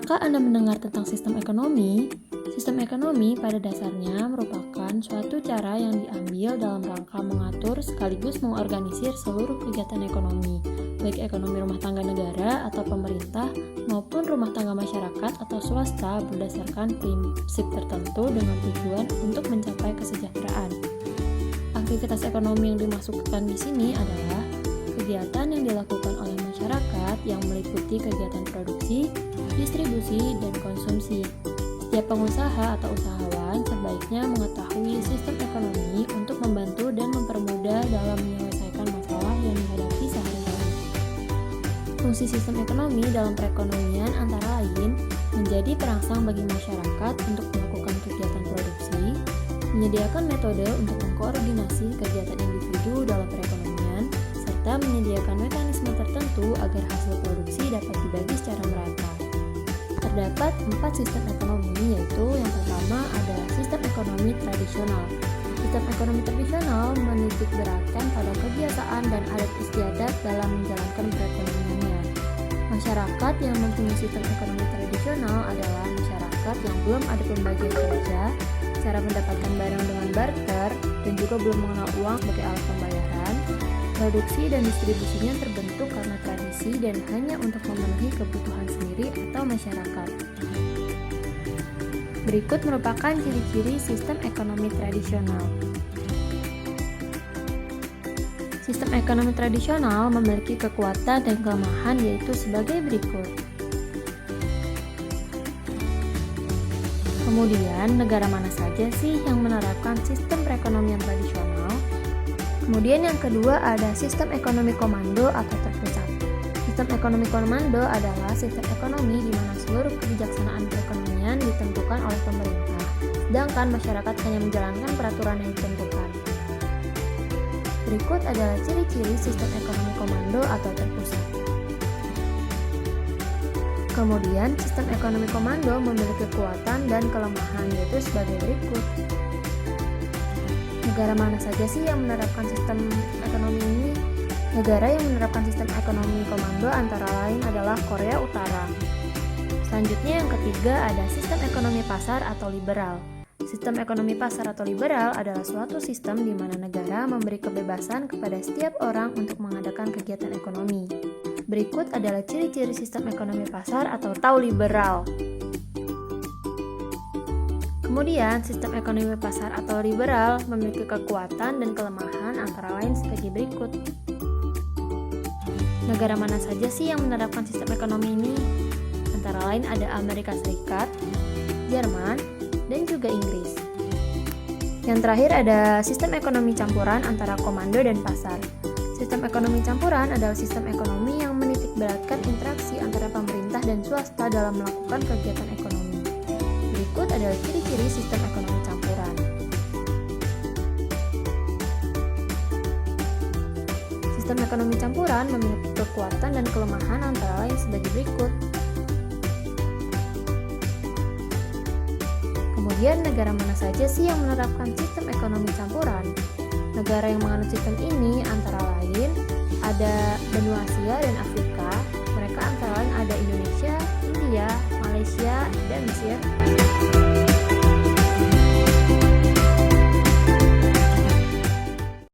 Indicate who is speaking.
Speaker 1: Pernahkah Anda mendengar tentang sistem ekonomi? Sistem ekonomi pada dasarnya merupakan suatu cara yang diambil dalam rangka mengatur sekaligus mengorganisir seluruh kegiatan ekonomi, baik ekonomi rumah tangga negara atau pemerintah maupun rumah tangga masyarakat atau swasta berdasarkan prinsip tertentu dengan tujuan untuk mencapai kesejahteraan. Aktivitas ekonomi yang dimasukkan di sini adalah kegiatan yang dilakukan oleh masyarakat yang meliputi kegiatan produksi, distribusi, dan konsumsi. Setiap pengusaha atau usahawan sebaiknya mengetahui sistem ekonomi untuk membantu dan mempermudah dalam menyelesaikan masalah yang dihadapi sehari-hari. Fungsi sistem ekonomi dalam perekonomian antara lain menjadi perangsang bagi masyarakat untuk melakukan kegiatan produksi, menyediakan metode untuk mengkoordinasi kegiatan individu dalam perekonomian, serta menyediakan mekanisme tertentu agar hasil produksi dapat dibagi secara merata. Terdapat 4 sistem ekonomi, yaitu yang pertama ada sistem ekonomi tradisional. Sistem ekonomi tradisional menitik beratkan pada kebiasaan dan adat istiadat dalam menjalankan perekonomiannya. Masyarakat yang mempunyai sistem ekonomi tradisional adalah masyarakat yang belum ada pembagian kerja, cara mendapatkan barang dengan barter, dan juga belum mengenal uang sebagai alat pembayaran. Produksi dan distribusinya terbentuk karena tradisi dan hanya untuk memenuhi kebutuhan sendiri atau masyarakat. Berikut merupakan ciri-ciri sistem ekonomi tradisional. Sistem ekonomi tradisional memiliki kekuatan dan kelemahan yaitu sebagai berikut. Kemudian, negara mana saja sih yang menerapkan sistem perekonomian tradisional? Kemudian yang kedua ada sistem ekonomi komando atau terpusat. Sistem ekonomi komando adalah sistem ekonomi di mana seluruh kebijaksanaan perekonomian ditentukan oleh pemerintah, sedangkan masyarakat hanya menjalankan peraturan yang ditentukan. Berikut adalah ciri-ciri sistem ekonomi komando atau terpusat. Kemudian, sistem ekonomi komando memiliki kekuatan dan kelemahan yaitu sebagai berikut. Negara mana saja sih yang menerapkan sistem ekonomi ini? Negara yang menerapkan sistem ekonomi komando antara lain adalah Korea Utara. Selanjutnya yang ketiga ada sistem ekonomi pasar atau liberal. Sistem ekonomi pasar atau liberal adalah suatu sistem di mana negara memberi kebebasan kepada setiap orang untuk mengadakan kegiatan ekonomi. Berikut adalah ciri-ciri sistem ekonomi pasar atau liberal. Kemudian, sistem ekonomi pasar atau liberal memiliki kekuatan dan kelemahan antara lain sebagai berikut. Negara mana saja sih yang menerapkan sistem ekonomi ini? Antara lain ada Amerika Serikat, Jerman, dan juga Inggris. Yang terakhir ada sistem ekonomi campuran antara komando dan pasar. Sistem ekonomi campuran adalah sistem ekonomi yang menitikberatkan interaksi antara pemerintah dan swasta dalam melakukan kegiatan ekonomi. Berikut adalah ciri-ciri sistem ekonomi campuran. Sistem ekonomi campuran memiliki kekuatan dan kelemahan antara lain sebagai berikut. Kemudian, negara mana saja sih yang menerapkan sistem ekonomi campuran? Negara yang menganut sistem ini antara lain ada benua Asia dan Afrika. Mereka antara lain ada Indonesia, India, Malaysia, dan Mesir.